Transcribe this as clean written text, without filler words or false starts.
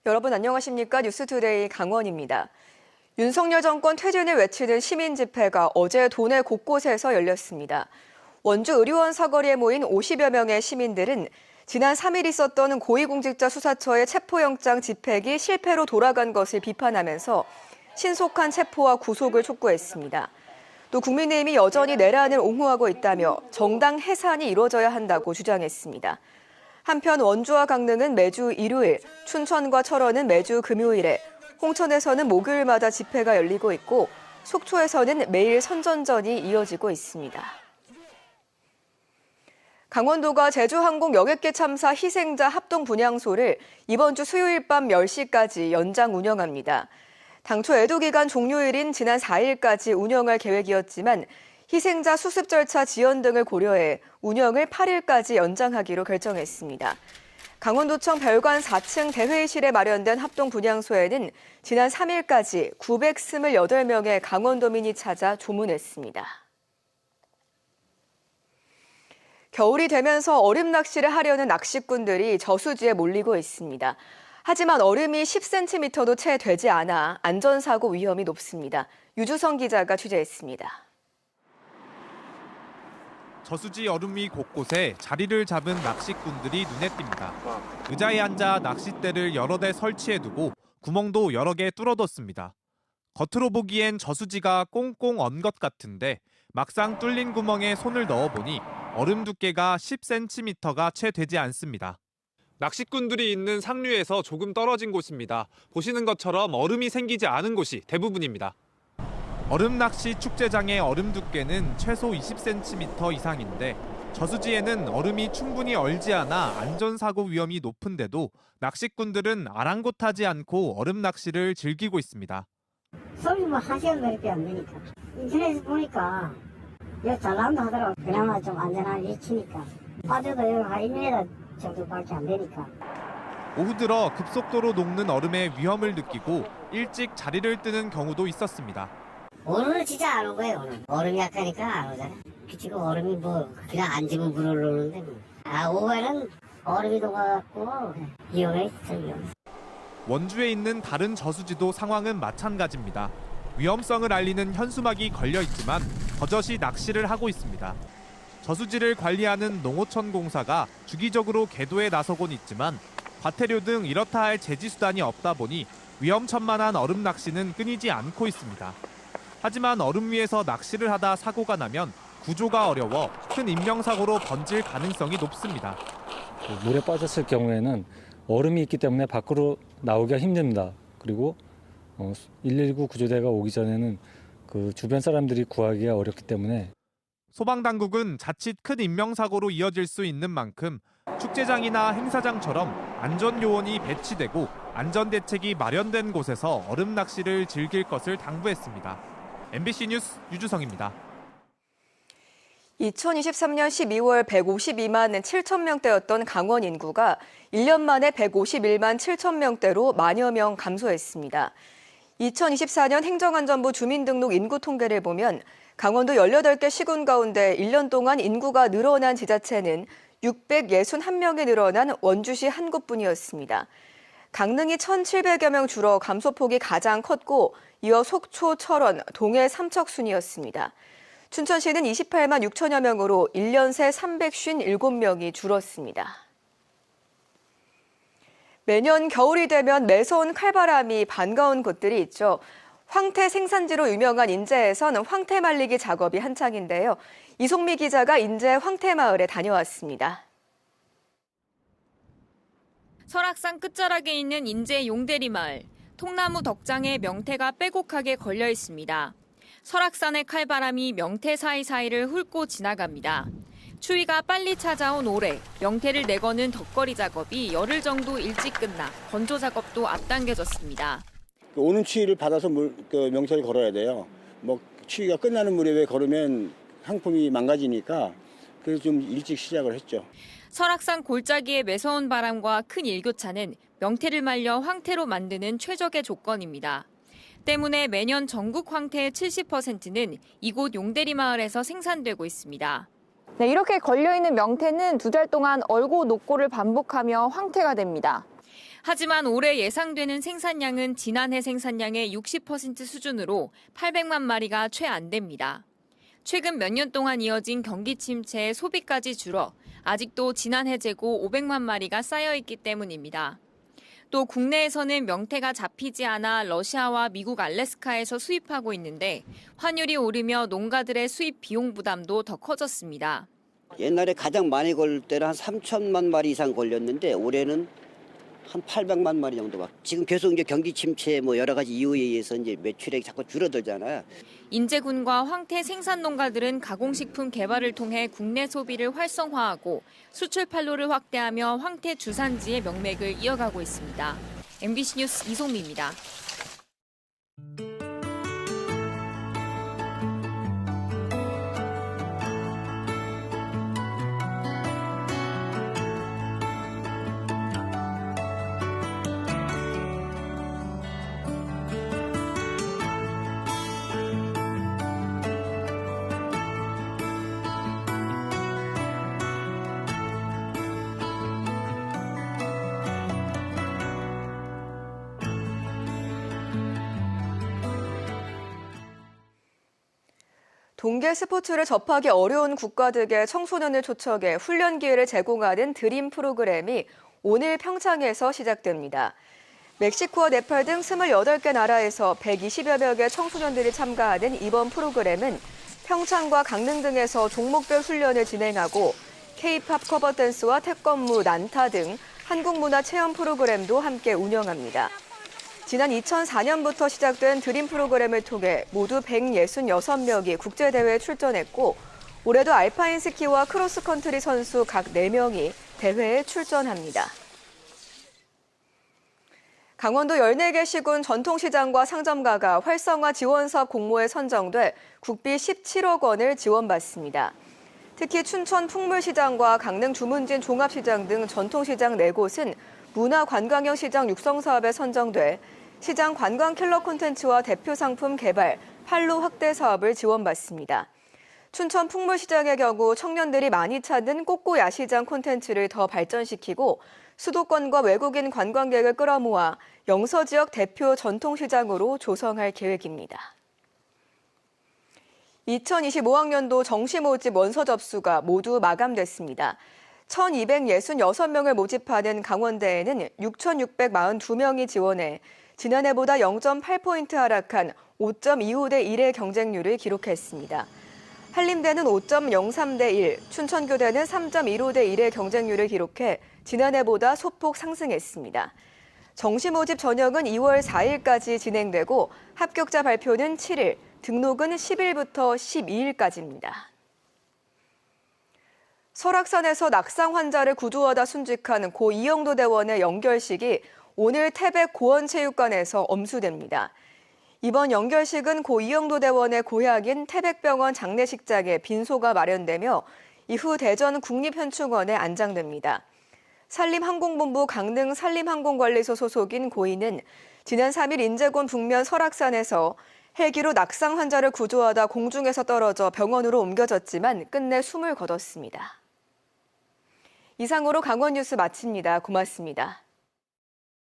여러분 안녕하십니까? 뉴스투데이 강원입니다. 윤석열 정권 퇴진을 외치는 시민 집회가 어제 도내 곳곳에서 열렸습니다. 원주 의료원 사거리에 모인 50여 명의 시민들은 지난 3일 있었던 고위공직자 수사처의 체포영장 집행이 실패로 돌아간 것을 비판하면서 신속한 체포와 구속을 촉구했습니다. 또 국민의힘이 여전히 내란을 옹호하고 있다며 정당 해산이 이루어져야 한다고 주장했습니다. 한편 원주와 강릉은 매주 일요일, 춘천과 철원은 매주 금요일에, 홍천에서는 목요일마다 집회가 열리고 있고 속초에서는 매일 선전전이 이어지고 있습니다. 강원도가 제주항공 여객기 참사 희생자 합동 분향소를 이번 주 수요일 밤 10시까지 연장 운영합니다. 당초 애도 기간 종료일인 지난 4일까지 운영할 계획이었지만 희생자 수습 절차 지연 등을 고려해 운영을 8일까지 연장하기로 결정했습니다. 강원도청 별관 4층 대회의실에 마련된 합동 분향소에는 지난 3일까지 928명의 강원도민이 찾아 조문했습니다. 겨울이 되면서 얼음 낚시를 하려는 낚시꾼들이 저수지에 몰리고 있습니다. 하지만 얼음이 10cm도 채 되지 않아 안전사고 위험이 높습니다. 유주성 기자가 취재했습니다. 저수지 얼음 위 곳곳에 자리를 잡은 낚시꾼들이 눈에 띕니다. 의자에 앉아 낚싯대를 여러 대 설치해두고 구멍도 여러 개 뚫어뒀습니다. 겉으로 보기엔 저수지가 꽁꽁 언 것 같은데 막상 뚫린 구멍에 손을 넣어보니 얼음 두께가 10cm가 채 되지 않습니다. 낚시꾼들이 있는 상류에서 조금 떨어진 곳입니다. 보시는 것처럼 얼음이 생기지 않은 곳이 대부분입니다. 얼음 낚시 축제장의 얼음 두께는 최소 20cm 이상인데 저수지에는 얼음이 충분히 얼지 않아 안전사고 위험이 높은데도 낚시꾼들은 아랑곳하지 않고 얼음 낚시를 즐기고 있습니다. 서울이 뭐 1시간밖에 안 되니까. 인터넷에서 보니까 여기 잘 나온다 하더라고. 그나마 좀 안전한 위치니까. 빠져도 여기 한 1m 정도밖에 안 되니까. 오후 들어 급속도로 녹는 얼음의 위험을 느끼고 일찍 자리를 뜨는 경우도 있었습니다. 오늘은 진짜 안 온 거예요. 오늘. 얼음이 약하니까 안 오잖아. 지금 얼음이 뭐 그냥 앉으면 물을 오는데 뭐. 오후에는 얼음이 녹아갖고 위험해 있어요. 원주에 있는 다른 저수지도 상황은 마찬가지입니다. 위험성을 알리는 현수막이 걸려 있지만 버젓이 낚시를 하고 있습니다. 저수지를 관리하는 농어촌 공사가 주기적으로 계도에 나서곤 있지만 과태료 등 이렇다 할 제지수단이 없다 보니 위험천만한 얼음 낚시는 끊이지 않고 있습니다. 하지만 얼음 위에서 낚시를 하다 사고가 나면 구조가 어려워 큰 인명사고로 번질 가능성이 높습니다. 물에 빠졌을 경우에는 얼음이 있기 때문에 밖으로 나오기가 힘듭니다. 그리고 119 구조대가 오기 전에는 그 주변 사람들이 구하기가 어렵기 때문에 소방당국은 자칫 큰 인명사고로 이어질 수 있는 만큼 축제장이나 행사장처럼 안전요원이 배치되고 안전대책이 마련된 곳에서 얼음 낚시를 즐길 것을 당부했습니다. MBC 뉴스 유주성입니다. 2023년 12월 152만 7천 명대였던 강원 인구가 1년 만에 151만 7천 명대로 만여 명 감소했습니다. 2024년 행정안전부 주민등록 인구 통계를 보면 강원도 18개 시군 가운데 1년 동안 인구가 늘어난 지자체는 661명이 늘어난 원주시 한 곳뿐이었습니다. 강릉이 1,700여 명 줄어 감소폭이 가장 컸고 이어 속초, 철원, 동해, 삼척 순이었습니다. 춘천시는 28만 6천여 명으로 1년 새 357명이 줄었습니다. 매년 겨울이 되면 매서운 칼바람이 반가운 곳들이 있죠. 황태 생산지로 유명한 인제에선 황태 말리기 작업이 한창인데요. 이송미 기자가 인제 황태마을에 다녀왔습니다. 설악산 끝자락에 있는 인제 용대리 마을. 통나무 덕장에 명태가 빼곡하게 걸려 있습니다. 설악산의 칼바람이 명태 사이사이를 훑고 지나갑니다. 추위가 빨리 찾아온 올해 명태를 내거는 덕거리 작업이 열흘 정도 일찍 끝나 건조 작업도 앞당겨졌습니다. 오는 추위를 받아서 명태를 걸어야 돼요. 추위가 끝나는 무렵에 걸으면 상품이 망가지니까 그래서 좀 일찍 시작을 했죠. 설악산 골짜기의 매서운 바람과 큰 일교차는 명태를 말려 황태로 만드는 최적의 조건입니다. 때문에 매년 전국 황태의 70%는 이곳 용대리 마을에서 생산되고 있습니다. 네, 이렇게 걸려있는 명태는 2달 동안 얼고 녹고를 반복하며 황태가 됩니다. 하지만 올해 예상되는 생산량은 지난해 생산량의 60% 수준으로 800만 마리가 채 안 됩니다. 최근 몇 년 동안 이어진 경기 침체에 소비까지 줄어 아직도 지난해 재고 500만 마리가 쌓여 있기 때문입니다. 또 국내에서는 명태가 잡히지 않아 러시아와 미국 알래스카에서 수입하고 있는데 환율이 오르며 농가들의 수입 비용 부담도 더 커졌습니다. 옛날에 가장 많이 걸릴 때는 한 3천만 마리 이상 걸렸는데 올해는 한 800만 마리 정도가. 지금 계속 이제 경기 침체 뭐 여러 가지 이유에 의해서 이제 매출액이 자꾸 줄어들잖아요. 인제군과 황태 생산 농가들은 가공식품 개발을 통해 국내 소비를 활성화하고 수출 판로를 확대하며 황태 주산지의 명맥을 이어가고 있습니다. MBC 뉴스 이송미입니다. 동계 스포츠를 접하기 어려운 국가들의 청소년을 초청해 훈련 기회를 제공하는 드림 프로그램이 오늘 평창에서 시작됩니다. 멕시코와 네팔 등 28개 나라에서 120여 명의 청소년들이 참가하는 이번 프로그램은 평창과 강릉 등에서 종목별 훈련을 진행하고 K-팝 커버 댄스와 태권무, 난타 등 한국 문화 체험 프로그램도 함께 운영합니다. 지난 2004년부터 시작된 드림 프로그램을 통해 모두 166명이 국제대회에 출전했고 올해도 알파인 스키와 크로스컨트리 선수 각 4명이 대회에 출전합니다. 강원도 14개 시군 전통시장과 상점가가 활성화 지원사업 공모에 선정돼 국비 17억 원을 지원받습니다. 특히 춘천 풍물시장과 강릉 주문진 종합시장 등 전통시장 4곳은 문화관광형 시장 육성 사업에 선정돼 시장 관광 킬러 콘텐츠와 대표 상품 개발, 판로 확대 사업을 지원받습니다. 춘천 풍물시장의 경우 청년들이 많이 찾는 꼬꼬 야시장 콘텐츠를 더 발전시키고 수도권과 외국인 관광객을 끌어모아 영서 지역 대표 전통시장으로 조성할 계획입니다. 2025학년도 정시 모집 원서 접수가 모두 마감됐습니다. 1,266명을 모집하는 강원대에는 6,642명이 지원해 지난해보다 0.8포인트 하락한 5.25대 1의 경쟁률을 기록했습니다. 한림대는 5.03대 1, 춘천교대는 3.15대 1의 경쟁률을 기록해 지난해보다 소폭 상승했습니다. 정시 모집 전형은 2월 4일까지 진행되고 합격자 발표는 7일, 등록은 10일부터 12일까지입니다. 설악산에서 낙상 환자를 구조하다 순직한 고 이영도 대원의 연결식이 오늘 태백 고원체육관에서 엄수됩니다. 이번 연결식은 고 이영도 대원의 고향인 태백병원 장례식장에 빈소가 마련되며 이후 대전 국립현충원에 안장됩니다. 산림항공본부 강릉 산림항공관리소 소속인 고인은 지난 3일 인제군 북면 설악산에서 헬기로 낙상 환자를 구조하다 공중에서 떨어져 병원으로 옮겨졌지만 끝내 숨을 거뒀습니다. 이상으로 강원 뉴스 마칩니다. 고맙습니다.